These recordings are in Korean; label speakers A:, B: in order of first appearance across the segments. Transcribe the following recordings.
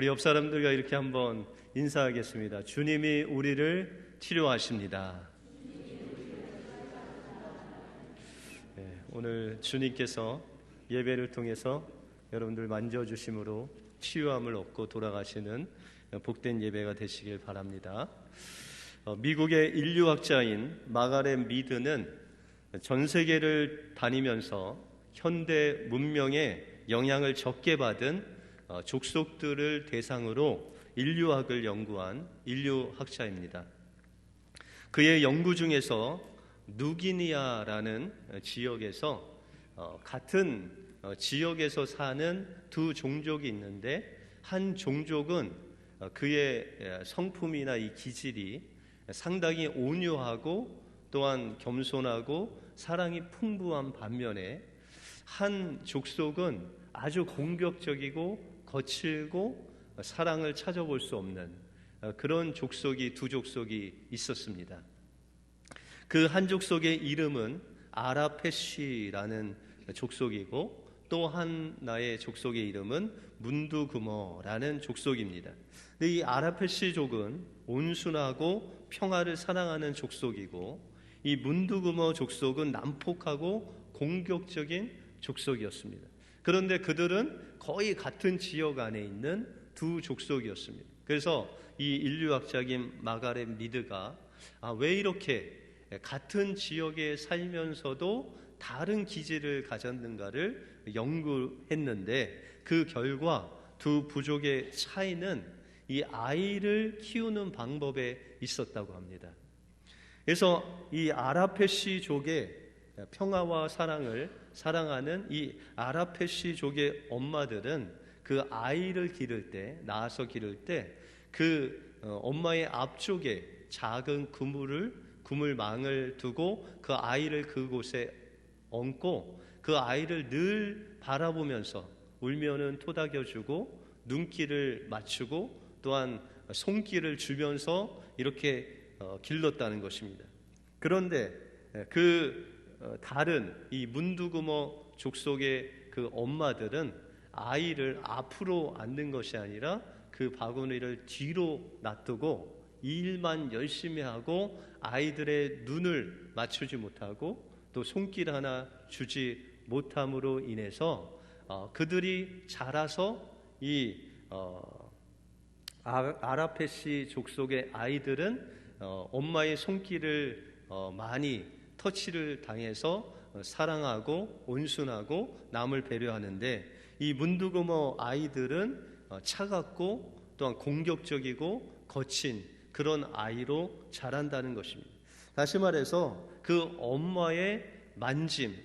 A: 우리 옆 사람들과 이렇게 한번 인사하겠습니다. 주님이 우리를 치료하십니다. 오늘 주님께서 예배를 통해서 여러분들 만져주심으로 치유함을 얻고 돌아가시는 복된 예배가 되시길 바랍니다. 미국의 인류학자인 마가렛 미드는 전 세계를 다니면서 현대 문명에 영향을 적게 받은 족속들을 대상으로 인류학을 연구한 인류학자입니다. 그의 연구 중에서 누기니아라는 지역에서 같은 지역에서 사는 두 종족이 있는데, 한 종족은 그의 성품이나 이 기질이 상당히 온유하고 또한 겸손하고 사랑이 풍부한 반면에, 한 족속은 아주 공격적이고 거칠고 사랑을 찾아볼 수 없는 그런 두 족속이 있었습니다. 그 한 족속의 이름은 아라페쉬라는 족속이고, 또 하나의 족속의 이름은 문두구머라는 족속입니다. 근데 이 아라페쉬족은 온순하고 평화를 사랑하는 족속이고, 이 문두구머 족속은 난폭하고 공격적인 족속이었습니다. 그런데 그들은 거의 같은 지역 안에 있는 두 족속이었습니다. 그래서 이 인류학자인 마가렛 미드가 왜 이렇게 같은 지역에 살면서도 다른 기질을 가졌는가를 연구했는데, 그 결과 두 부족의 차이는 이 아이를 키우는 방법에 있었다고 합니다. 그래서 이 아라페쉬족의 평화와 사랑을 사랑하는 이 아라페쉬족의 엄마들은 그 아이를 낳아서 기를 때 그 엄마의 앞쪽에 작은 그물망을 두고 그 아이를 그곳에 얹고 그 아이를 늘 바라보면서 울면은 토닥여주고 눈길을 맞추고 또한 손길을 주면서 이렇게 길렀다는 것입니다. 그런데 다른 이 문두구머 족속의 그 엄마들은 아이를 앞으로 앉는 것이 아니라 그 바구니를 뒤로 놔두고 일만 열심히 하고 아이들의 눈을 맞추지 못하고 또 손길 하나 주지 못함으로 인해서 그들이 자라서 이 아라페쉬 족속의 아이들은 엄마의 손길을 많이 터치를 당해서 사랑하고 온순하고 남을 배려하는데, 이 문두구머 아이들은 차갑고 또한 공격적이고 거친 그런 아이로 자란다는 것입니다. 다시 말해서 그 엄마의 만짐,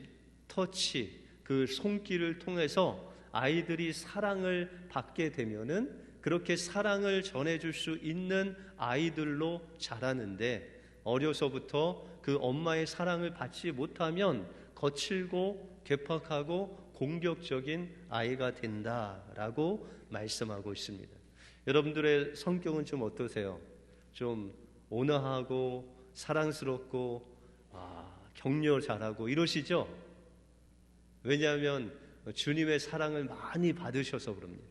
A: 터치, 그 손길을 통해서 아이들이 사랑을 받게 되면은 그렇게 사랑을 전해줄 수 있는 아이들로 자라는데, 어려서부터 그 엄마의 사랑을 받지 못하면 거칠고 괴팍하고 공격적인 아이가 된다라고 말씀하고 있습니다. 여러분들의 성격은 좀 어떠세요? 좀 온화하고 사랑스럽고 격려 잘하고 이러시죠? 왜냐하면 주님의 사랑을 많이 받으셔서 그럽니다.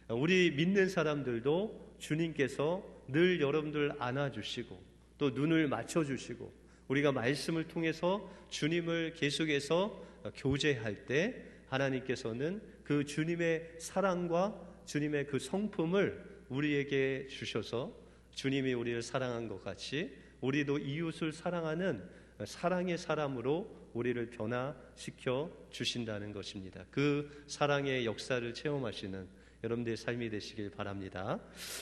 A: 우리 믿는 사람들도 주님께서 늘 여러분들 안아주시고 또 눈을 맞춰주시고, 우리가 말씀을 통해서 주님을 계속해서 교제할 때 하나님께서는 그 주님의 사랑과 주님의 그 성품을 우리에게 주셔서 주님이 우리를 사랑한 것 같이 우리도 이웃을 사랑하는 사랑의 사람으로 우리를 변화시켜 주신다는 것입니다. 그 사랑의 역사를 체험하시는 여러분들의 삶이 되시길 바랍니다.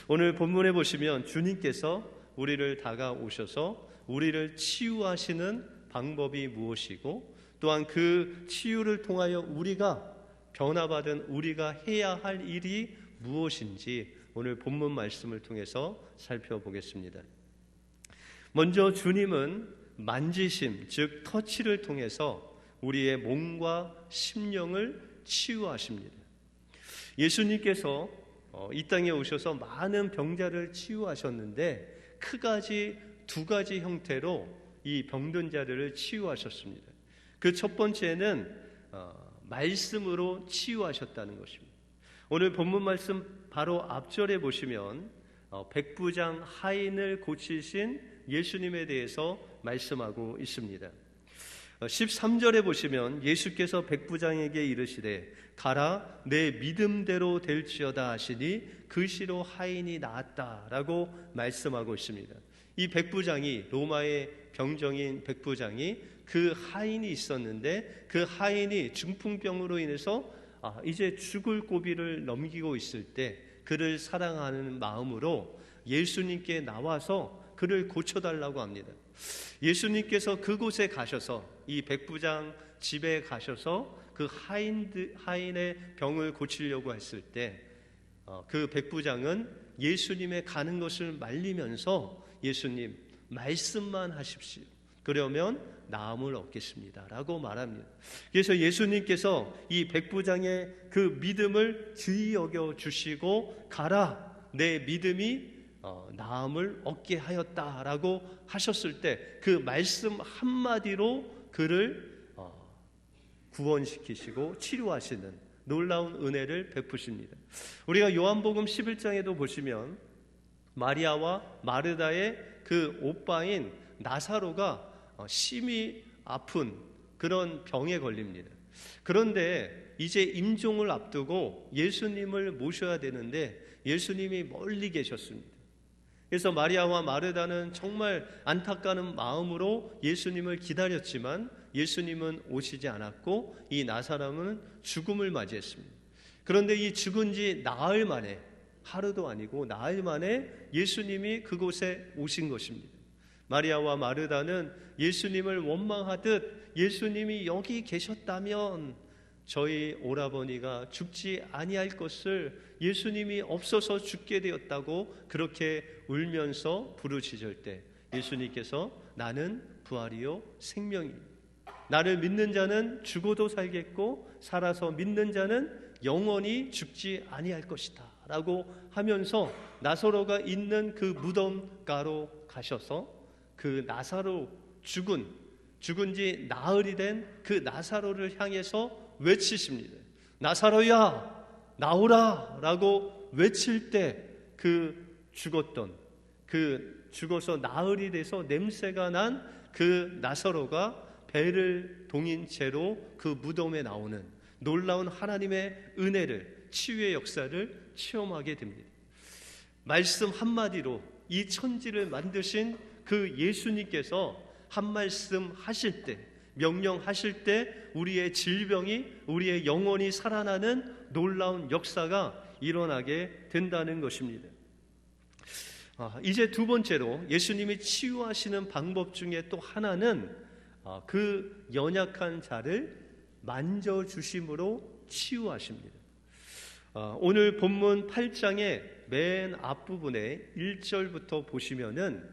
A: 오늘 본문에 보시면 주님께서 우리를 다가오셔서 우리를 치유하시는 방법이 무엇이고, 또한 그 치유를 통하여 우리가 변화받은 우리가 해야 할 일이 무엇인지 오늘 본문 말씀을 통해서 살펴보겠습니다. 먼저 주님은 만지심, 즉 터치를 통해서 우리의 몸과 심령을 치유하십니다. 예수님께서 이 땅에 오셔서 많은 병자를 치유하셨는데 크가지 두 가지 형태로 이 병든 자들을 치유하셨습니다. 그 첫 번째는 말씀으로 치유하셨다는 것입니다. 오늘 본문 말씀 바로 앞절에 보시면 백부장 하인을 고치신 예수님에 대해서 말씀하고 있습니다. 13절에 보시면 예수께서 백부장에게 이르시되 가라 내 믿음대로 될지어다 하시니 그 시로 하인이 나았다라고 말씀하고 있습니다. 이 백부장이, 로마의 병정인 백부장이, 그 하인이 있었는데 그 하인이 중풍병으로 인해서 이제 죽을 고비를 넘기고 있을 때 그를 사랑하는 마음으로 예수님께 나와서 그를 고쳐달라고 합니다. 예수님께서 그곳에 가셔서, 이 백부장 집에 가셔서 그 하인의 병을 고치려고 했을 때 그 백부장은 예수님의 가는 것을 말리면서 예수님 말씀만 하십시오. 그러면 나음을 얻겠습니다 라고 말합니다. 그래서 예수님께서 이 백부장의 그 믿음을 귀히 여겨 주시고 가라 내 믿음이 나음을 얻게 하였다라고 하셨을 때 그 말씀 한마디로 그를 구원시키시고 치료하시는 놀라운 은혜를 베푸십니다. 우리가 요한복음 11장에도 보시면 마리아와 마르다의 그 오빠인 나사로가 심히 아픈 그런 병에 걸립니다. 그런데 이제 임종을 앞두고 예수님을 모셔야 되는데 예수님이 멀리 계셨습니다. 그래서 마리아와 마르다는 정말 안타까운 마음으로 예수님을 기다렸지만 예수님은 오시지 않았고 이 나사로는 죽음을 맞이했습니다. 그런데 이 죽은 지 나흘 만에, 하루도 아니고 나흘 만에 예수님이 그곳에 오신 것입니다. 마리아와 마르다는 예수님을 원망하듯 예수님이 여기 계셨다면 저희 오라버니가 죽지 아니할 것을 예수님이 없어서 죽게 되었다고 그렇게 울면서 부르짖을 때 예수님께서 나는 부활이요 생명이니 나를 믿는 자는 죽어도 살겠고 살아서 믿는 자는 영원히 죽지 아니할 것이다 라고 하면서 나사로가 있는 그 무덤가로 가셔서 그 나사로 죽은 지 나흘이 된 그 나사로를 향해서 외치십니다. 나사로야 나오라 라고 외칠 때 그 죽어서 나흘이 돼서 냄새가 난 그 나사로가 배를 동인 채로 그 무덤에 나오는 놀라운 하나님의 은혜를, 치유의 역사를 체험하게 됩니다. 말씀 한마디로 이 천지를 만드신 그 예수님께서 한 말씀 하실 때, 명령하실 때 우리의 질병이, 우리의 영혼이 살아나는 놀라운 역사가 일어나게 된다는 것입니다. 이제 두 번째로 예수님이 치유하시는 방법 중에 또 하나는 그 연약한 자를 만져주심으로 치유하십니다. 오늘 본문 8장의 맨 앞부분에 1절부터 보시면은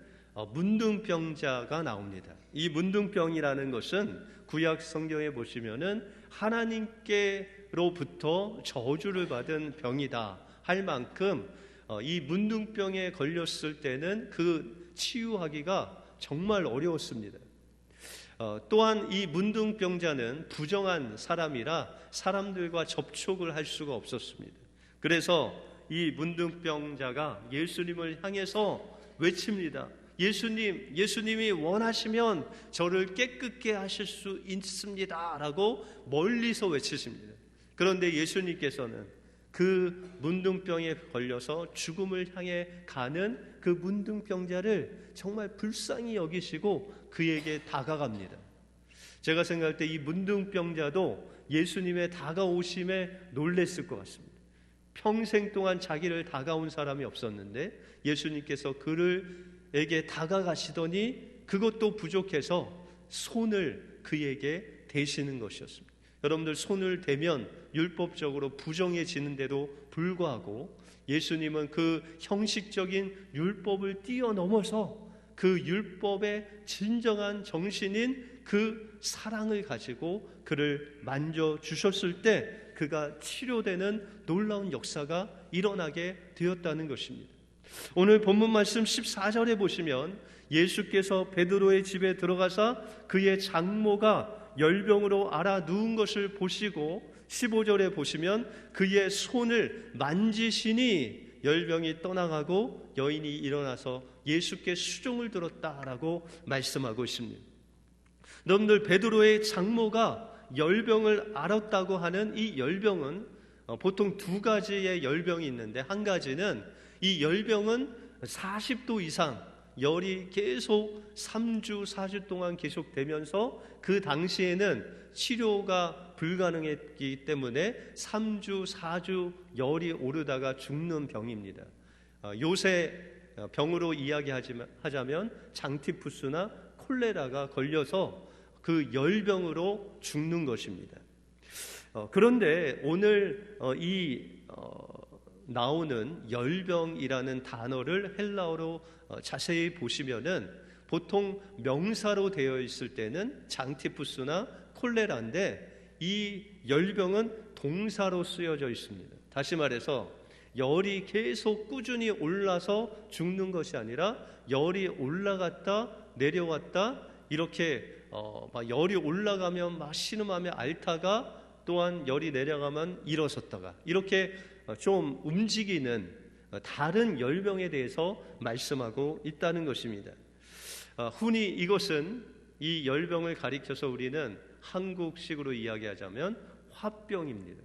A: 문둥병자가 나옵니다. 이 문둥병이라는 것은 구약 성경에 보시면은 하나님께로부터 저주를 받은 병이다 할 만큼 이 문둥병에 걸렸을 때는 그 치유하기가 정말 어려웠습니다. 또한 이 문둥병자는 부정한 사람이라 사람들과 접촉을 할 수가 없었습니다. 그래서 이 문둥병자가 예수님을 향해서 외칩니다. 예수님, 예수님이 원하시면 저를 깨끗게 하실 수 있습니다 라고 멀리서 외치십니다. 그런데 예수님께서는 그 문둥병에 걸려서 죽음을 향해 가는 그 문둥병자를 정말 불쌍히 여기시고 그에게 다가갑니다. 제가 생각할 때 이 문둥병자도 예수님의 다가오심에 놀랬을 것 같습니다. 평생 동안 자기를 다가온 사람이 없었는데 예수님께서 그에게 다가가시더니 그것도 부족해서 손을 그에게 대시는 것이었습니다. 여러분들 손을 대면 율법적으로 부정해지는데도 불구하고 예수님은 그 형식적인 율법을 뛰어넘어서 그 율법의 진정한 정신인 그 사랑을 가지고 그를 만져주셨을 때 그가 치료되는 놀라운 역사가 일어나게 되었다는 것입니다. 오늘 본문 말씀 14절에 보시면 예수께서 베드로의 집에 들어가사 그의 장모가 열병으로 앓아 누운 것을 보시고 15절에 보시면 그의 손을 만지시니 열병이 떠나가고 여인이 일어나서 예수께 수종을 들었다라고 말씀하고 있습니다. 여러분들, 베드로의 장모가 열병을 앓았다고 하는 이 열병은 보통 두 가지의 열병이 있는데, 한 가지는 이 열병은 40도 이상 열이 계속 3주 4주 동안 계속되면서 그 당시에는 치료가 불가능했기 때문에 3주 4주 열이 오르다가 죽는 병입니다. 요새 병으로 이야기하자면 장티푸스나 콜레라가 걸려서 그 열병으로 죽는 것입니다. 그런데 오늘 나오는 열병이라는 단어를 헬라어로 자세히 보시면은 보통 명사로 되어 있을 때는 장티푸스나 콜레라인데, 이 열병은 동사로 쓰여져 있습니다. 다시 말해서 열이 계속 꾸준히 올라서 죽는 것이 아니라 열이 올라갔다 내려왔다, 이렇게 막 열이 올라가면 막 신음하며 앓다가 또한 열이 내려가면 일어섰다가, 이렇게 좀 움직이는 다른 열병에 대해서 말씀하고 있다는 것입니다. 흔히 이것은, 이 열병을 가리켜서 우리는 한국식으로 이야기하자면 화병입니다.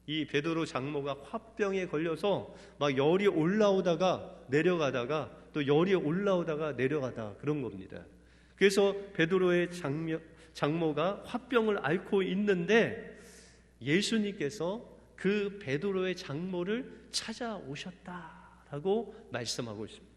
A: 이 베드로 장모가 화병에 걸려서 막 열이 올라오다가 내려가다가 또 열이 올라오다가 내려가다, 그런 겁니다. 그래서 베드로의 장모가 화병을 앓고 있는데 예수님께서 그 베드로의 장모를 찾아오셨다라고 말씀하고 있습니다.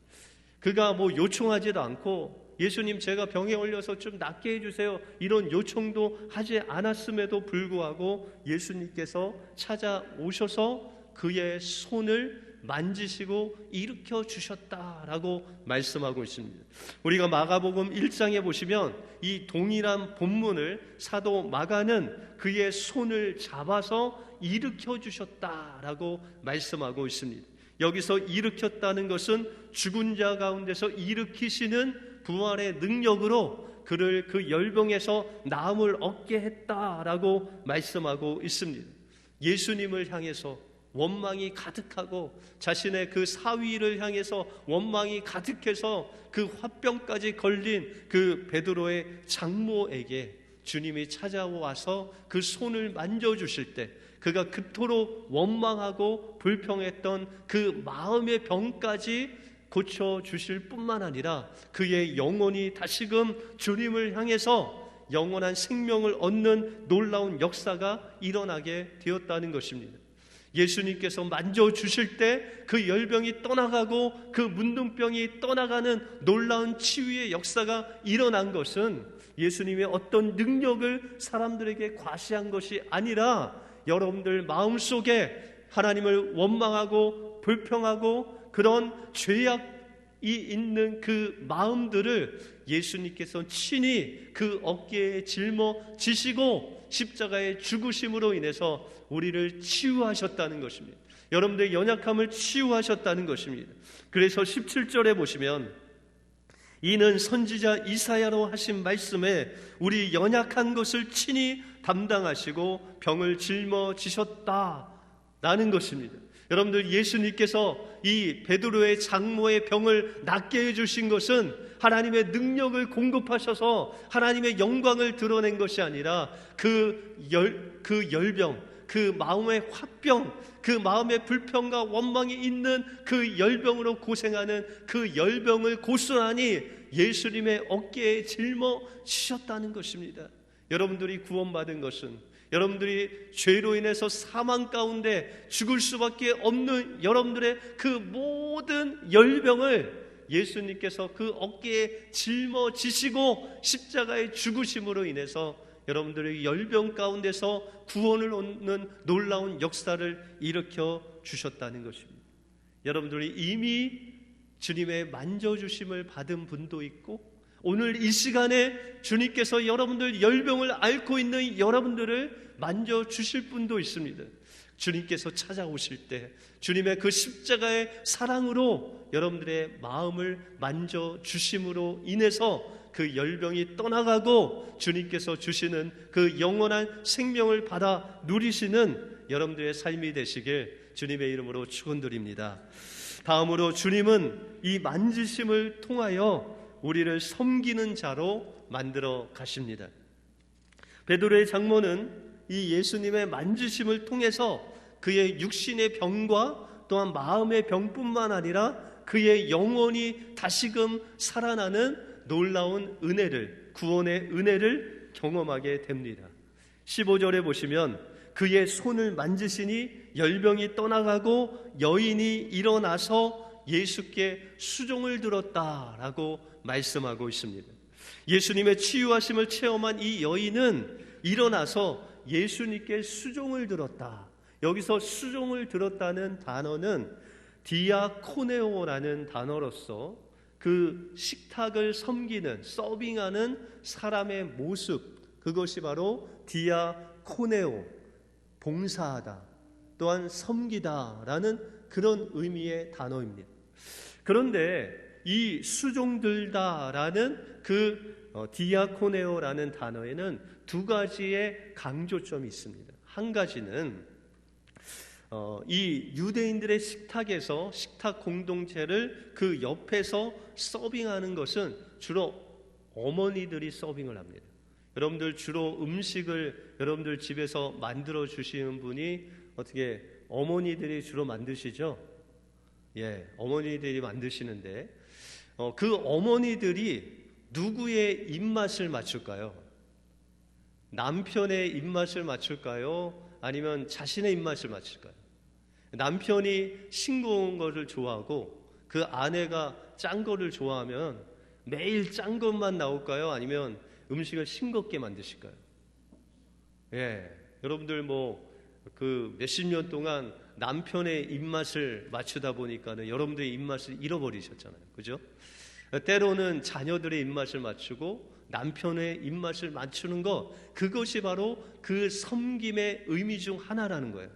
A: 그가 뭐 요청하지도 않고, 예수님 제가 병에 걸려서 좀 낫게 해주세요, 이런 요청도 하지 않았음에도 불구하고 예수님께서 찾아오셔서 그의 손을 만지시고 일으켜 주셨다라고 말씀하고 있습니다. 우리가 마가복음 1장에 보시면 이 동일한 본문을 사도 마가는 그의 손을 잡아서 일으켜 주셨다라고 말씀하고 있습니다. 여기서 일으켰다는 것은 죽은 자 가운데서 일으키시는 부활의 능력으로 그를 그 열병에서 나음을 얻게 했다라고 말씀하고 있습니다. 예수님을 향해서 원망이 가득하고 자신의 그 사위를 향해서 원망이 가득해서 그 화병까지 걸린 그 베드로의 장모에게 주님이 찾아와서 그 손을 만져주실 때, 그가 그토록 원망하고 불평했던 그 마음의 병까지 고쳐주실 뿐만 아니라 그의 영혼이 다시금 주님을 향해서 영원한 생명을 얻는 놀라운 역사가 일어나게 되었다는 것입니다. 예수님께서 만져주실 때 그 열병이 떠나가고 그 문둥병이 떠나가는 놀라운 치유의 역사가 일어난 것은 예수님의 어떤 능력을 사람들에게 과시한 것이 아니라 여러분들 마음속에 하나님을 원망하고 불평하고 그런 죄악이 있는 그 마음들을 예수님께서 친히 그 어깨에 짊어지시고 십자가의 죽으심으로 인해서 우리를 치유하셨다는 것입니다. 여러분들의 연약함을 치유하셨다는 것입니다. 그래서 17절에 보시면 이는 선지자 이사야로 하신 말씀에 우리 연약한 것을 친히 담당하시고 병을 짊어지셨다라는 것입니다. 여러분들, 예수님께서 이 베드로의 장모의 병을 낫게 해주신 것은 하나님의 능력을 공급하셔서 하나님의 영광을 드러낸 것이 아니라 그 열병, 그 마음의 화병, 그 마음의 불평과 원망이 있는 그 열병으로 고생하는 그 열병을 고스란히 예수님의 어깨에 짊어지셨다는 것입니다. 여러분들이 구원받은 것은, 여러분들이 죄로 인해서 사망 가운데 죽을 수밖에 없는 여러분들의 그 모든 열병을 예수님께서 그 어깨에 짊어지시고 십자가의 죽으심으로 인해서 여러분들의 열병 가운데서 구원을 얻는 놀라운 역사를 일으켜 주셨다는 것입니다. 여러분들이 이미 주님의 만져주심을 받은 분도 있고, 오늘 이 시간에 주님께서 여러분들 열병을 앓고 있는 여러분들을 만져주실 분도 있습니다. 주님께서 찾아오실 때 주님의 그 십자가의 사랑으로 여러분들의 마음을 만져주심으로 인해서 그 열병이 떠나가고 주님께서 주시는 그 영원한 생명을 받아 누리시는 여러분들의 삶이 되시길 주님의 이름으로 축원드립니다. 다음으로 주님은 이 만지심을 통하여 우리를 섬기는 자로 만들어 가십니다. 베드로의 장모는 이 예수님의 만지심을 통해서 그의 육신의 병과 또한 마음의 병뿐만 아니라 그의 영혼이 다시금 살아나는 놀라운 은혜를, 구원의 은혜를 경험하게 됩니다. 15절에 보시면 그의 손을 만지시니 열병이 떠나가고 여인이 일어나서 예수께 수종을 들었다라고 말씀하고 있습니다. 예수님의 치유하심을 체험한 이 여인은 일어나서 예수님께 수종을 들었다. 여기서 수종을 들었다는 단어는 디아코네오라는 단어로서 그 식탁을 섬기는, 서빙하는 사람의 모습, 그것이 바로 디아코네오, 봉사하다, 또한 섬기다라는 그런 의미의 단어입니다. 그런데 이 수종들다라는 그 디아코네오라는 단어에는 두 가지의 강조점이 있습니다. 한 가지는 이 유대인들의 식탁에서, 식탁 공동체를 그 옆에서 서빙하는 것은 주로 어머니들이 서빙을 합니다. 여러분들 주로 음식을 여러분들 집에서 만들어 주시는 분이 어떻게 어머니들이 주로 만드시죠? 예, 어머니들이 만드시는데 그 어머니들이 누구의 입맛을 맞출까요? 남편의 입맛을 맞출까요? 아니면 자신의 입맛을 맞출까요? 남편이 싱거운 것을 좋아하고 그 아내가 짠 거를 좋아하면 매일 짠 것만 나올까요? 아니면 음식을 싱겁게 만드실까요? 예, 여러분들 그 몇십 년 동안 남편의 입맛을 맞추다 보니까는 여러분들의 입맛을 잃어버리셨잖아요. 그죠? 때로는 자녀들의 입맛을 맞추고 남편의 입맛을 맞추는 것, 그것이 바로 그 섬김의 의미 중 하나라는 거예요.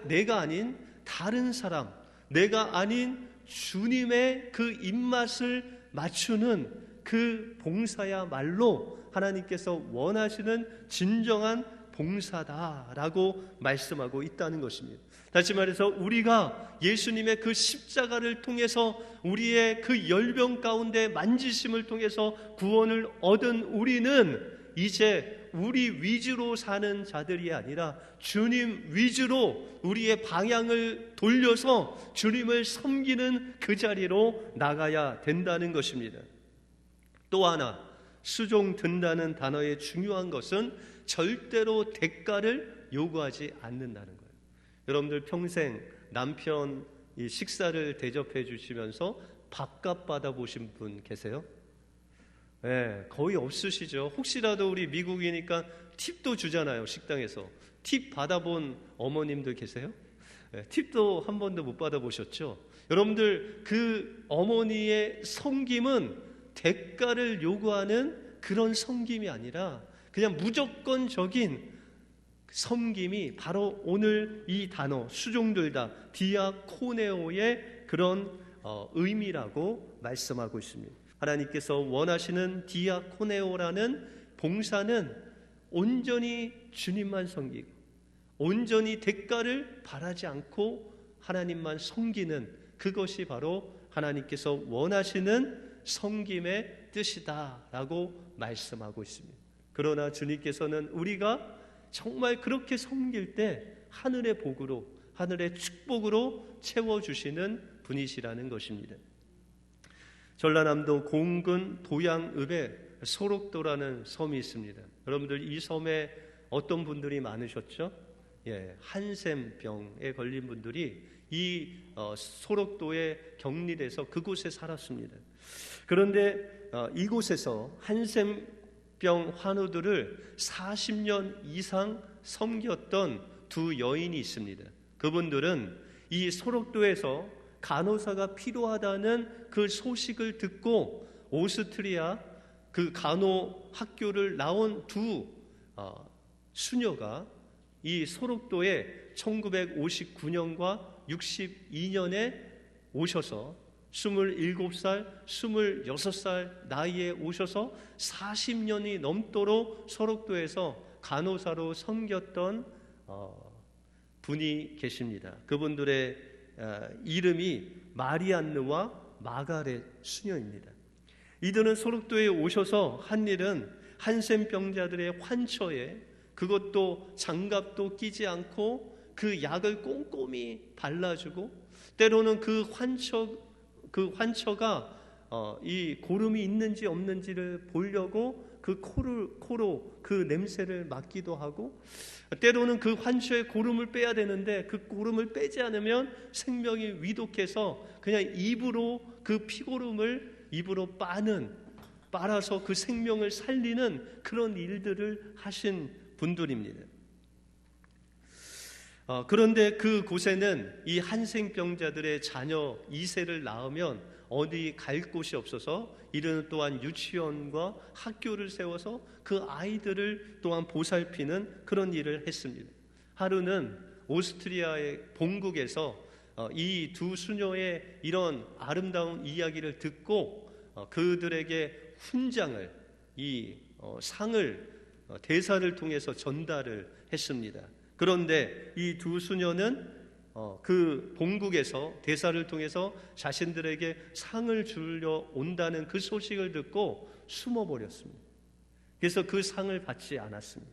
A: 내가 아닌 다른 사람, 내가 아닌 주님의 그 입맛을 맞추는 그 봉사야말로 하나님께서 원하시는 진정한 봉사다라고 말씀하고 있다는 것입니다. 다시 말해서 우리가 예수님의 그 십자가를 통해서 우리의 그 열병 가운데 만지심을 통해서 구원을 얻은 우리는 이제 우리 위주로 사는 자들이 아니라 주님 위주로 우리의 방향을 돌려서 주님을 섬기는 그 자리로 나가야 된다는 것입니다. 또 하나, 수종 든다는 단어의 중요한 것은 절대로 대가를 요구하지 않는다는 거예요. 여러분들 평생 남편 이 식사를 대접해 주시면서 밥값 받아보신 분 계세요? 네, 거의 없으시죠. 혹시라도 우리 미국이니까 팁도 주잖아요. 식당에서 팁 받아본 어머님들 계세요? 네, 팁도 한 번도 못 받아보셨죠? 여러분들 그 어머니의 섬김은 대가를 요구하는 그런 섬김이 아니라 그냥 무조건적인 섬김이 바로 오늘 이 단어 수종들다 디아코네오의 그런 의미라고 말씀하고 있습니다. 하나님께서 원하시는 디아코네오라는 봉사는 온전히 주님만 섬기고 온전히 대가를 바라지 않고 하나님만 섬기는 그것이 바로 하나님께서 원하시는 섬김의 뜻이다라고 말씀하고 있습니다. 그러나 주님께서는 우리가 정말 그렇게 섬길 때 하늘의 복으로, 하늘의 축복으로 채워주시는 분이시라는 것입니다. 전라남도 공군 도양읍에 소록도라는 섬이 있습니다. 여러분들 이 섬에 어떤 분들이 많으셨죠? 예, 한센병에 걸린 분들이 이 소록도에 격리돼서 그곳에 살았습니다. 그런데 이곳에서 한센병 환우들을 40년 이상 섬겼던 두 여인이 있습니다. 그분들은 이 소록도에서 간호사가 필요하다는 그 소식을 듣고 오스트리아 그 간호 학교를 나온 두 수녀가 이 소록도에 1959년과 62년에 오셔서 27살, 26살 나이에 오셔서 40년이 넘도록 소록도에서 간호사로 섬겼던 분이 계십니다. 그분들의 이름이 마리안느와 마가렛 수녀입니다. 이들은 소록도에 오셔서 한 일은 한센병자들의 환처에, 그것도 장갑도 끼지 않고 그 약을 꼼꼼히 발라주고, 때로는 그 환처가 이 고름이 있는지 없는지를 보려고 그 코로 그 냄새를 맡기도 하고, 때로는 그 환처의 고름을 빼야 되는데 그 고름을 빼지 않으면 생명이 위독해서 그냥 입으로 그 피고름을 입으로 빨아서 그 생명을 살리는 그런 일들을 하신 분들입니다. 그런데 그곳에는 이 한생병자들의 자녀 2세를 낳으면 어디 갈 곳이 없어서 이르는 또한 유치원과 학교를 세워서 그 아이들을 또한 보살피는 그런 일을 했습니다. 하루는 오스트리아의 본국에서 이 두 수녀의 이런 아름다운 이야기를 듣고 그들에게 훈장을, 이 상을 대사를 통해서 전달을 했습니다. 그런데 이 두 수녀는 그 본국에서 대사를 통해서 자신들에게 상을 주려 온다는 그 소식을 듣고 숨어버렸습니다. 그래서 그 상을 받지 않았습니다.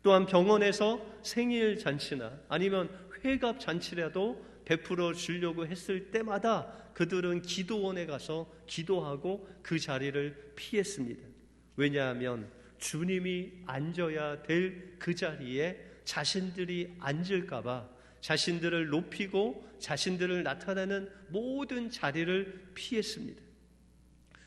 A: 또한 병원에서 생일 잔치나 아니면 회갑 잔치라도 베풀어 주려고 했을 때마다 그들은 기도원에 가서 기도하고 그 자리를 피했습니다. 왜냐하면 주님이 앉아야 될 그 자리에 자신들이 앉을까봐 자신들을 높이고 자신들을 나타내는 모든 자리를 피했습니다.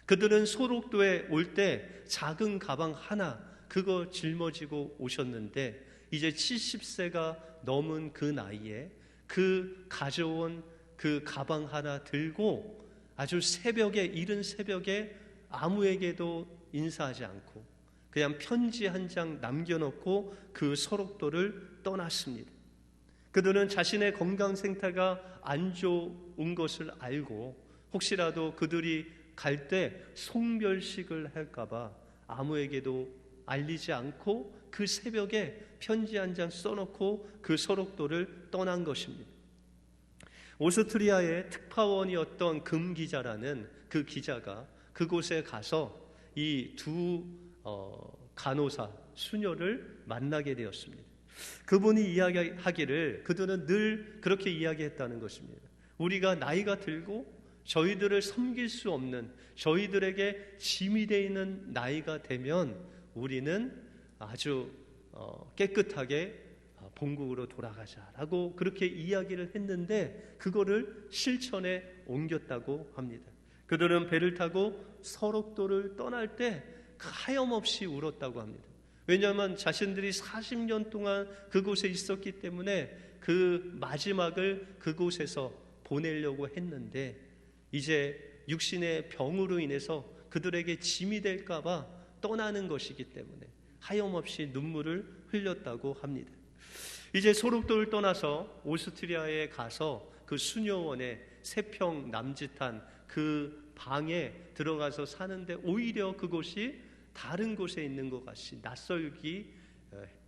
A: 그들은 소록도에 올 때 작은 가방 하나 그거 짊어지고 오셨는데 이제 70세가 넘은 그 나이에 그 가져온 그 가방 하나 들고 아주 새벽에, 이른 새벽에 아무에게도 인사하지 않고 그냥 편지 한 장 남겨놓고 그 소록도를 떠났습니다. 그들은 자신의 건강 상태가 안 좋은 것을 알고 혹시라도 그들이 갈 때 송별식을 할까봐 아무에게도 알리지 않고 그 새벽에 편지 한 장 써놓고 그 소록도를 떠난 것입니다. 오스트리아의 특파원이었던 금기자라는 그 기자가 그곳에 가서 이 두 간호사 수녀를 만나게 되었습니다. 그분이 이야기하기를 그들은 늘 그렇게 이야기했다는 것입니다. 우리가 나이가 들고 저희들을 섬길 수 없는, 저희들에게 짐이 되어 있는 나이가 되면 우리는 아주 깨끗하게 본국으로 돌아가자라고 그렇게 이야기를 했는데 그거를 실천에 옮겼다고 합니다. 그들은 배를 타고 서록도를 떠날 때 하염없이 울었다고 합니다. 왜냐하면 자신들이 40년 동안 그곳에 있었기 때문에 그 마지막을 그곳에서 보내려고 했는데 이제 육신의 병으로 인해서 그들에게 짐이 될까봐 떠나는 것이기 때문에 하염없이 눈물을 흘렸다고 합니다. 이제 소록도를 떠나서 오스트리아에 가서 그 수녀원에 3평 남짓한 그 방에 들어가서 사는데 오히려 그곳이 다른 곳에 있는 것 같이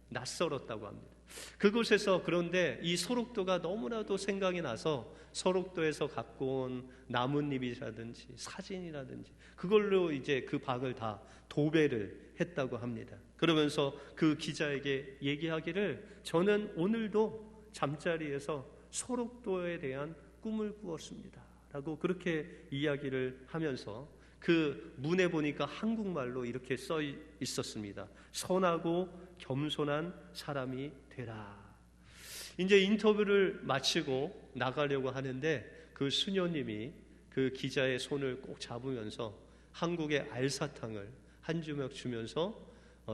A: 낯설었다고 합니다. 그곳에서 그런데 이 소록도가 너무나도 생각이 나서 소록도에서 갖고 온 나뭇잎이라든지 사진이라든지 그걸로 이제 그 방을 다 도배를 했다고 합니다. 그러면서 그 기자에게 얘기하기를 저는 오늘도 잠자리에서 소록도에 대한 꿈을 꾸었습니다 라고 그렇게 이야기를 하면서 그 문에 보니까 한국말로 이렇게 써 있었습니다. 선하고 겸손한 사람이 되라. 이제 인터뷰를 마치고 나가려고 하는데 그 수녀님이 그 기자의 손을 꼭 잡으면서 한국의 알사탕을 한 주먹 주면서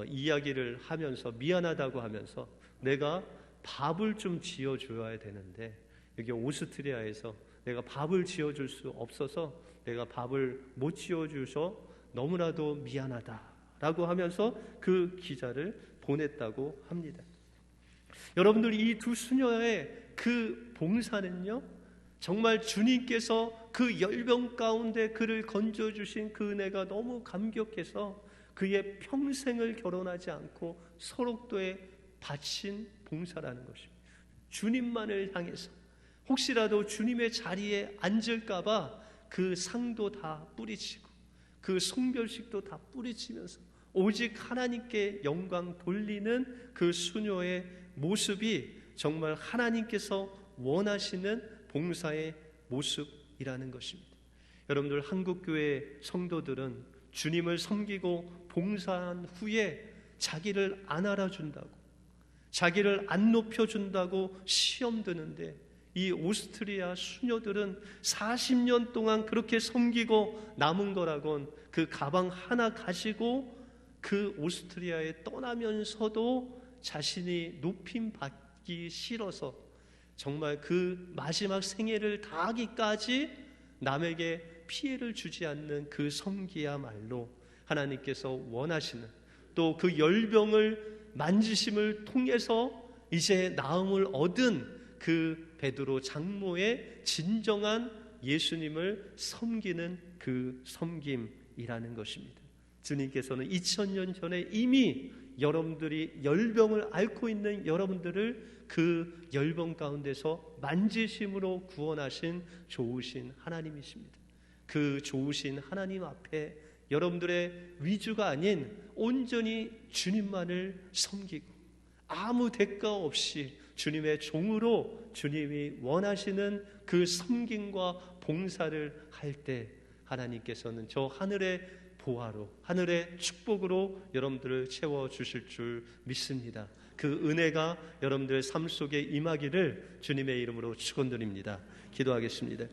A: 이야기를 하면서 미안하다고 하면서 내가 밥을 좀 지어줘야 되는데 여기 오스트리아에서 내가 밥을 지어줄 수 없어서 내가 밥을 못 지어줘서 너무나도 미안하다라고 하면서 그 기자를 보냈다고 합니다. 여러분들 이 두 수녀의 그 봉사는요 정말 주님께서 그 열병 가운데 그를 건져주신 그 은혜가 너무 감격해서 그의 평생을 결혼하지 않고 소록도에 바친 봉사라는 것입니다. 주님만을 향해서 혹시라도 주님의 자리에 앉을까봐 그 상도 다 뿌리치고 그 송별식도 다 뿌리치면서 오직 하나님께 영광 돌리는 그 수녀의 모습이 정말 하나님께서 원하시는 봉사의 모습이라는 것입니다. 여러분들, 한국교회 성도들은 주님을 섬기고 봉사한 후에 자기를 안 알아준다고, 자기를 안 높여준다고 시험 드는데, 이 오스트리아 수녀들은 40년 동안 그렇게 섬기고 남은 거라곤 그 가방 하나 가지고 그 오스트리아에 떠나면서도 자신이 높임 받기 싫어서 정말 그 마지막 생애를 다하기까지 남에게 피해를 주지 않는 그 섬기야말로 하나님께서 원하시는, 또 그 열병을 만지심을 통해서 이제 나음을 얻은 그 베드로 장모의 진정한 예수님을 섬기는 그 섬김이라는 것입니다. 주님께서는 2000년 전에 이미 여러분들이 열병을 앓고 있는 여러분들을 그 열병 가운데서 만지심으로 구원하신 좋으신 하나님이십니다. 그 좋으신 하나님 앞에 여러분들의 위주가 아닌 온전히 주님만을 섬기고 아무 대가 없이 주님의 종으로 주님이 원하시는 그 섬김과 봉사를 할 때 하나님께서는 저 하늘의 보화로, 하늘의 축복으로 여러분들을 채워주실 줄 믿습니다. 그 은혜가 여러분들의 삶 속에 임하기를 주님의 이름으로 축원드립니다. 기도하겠습니다.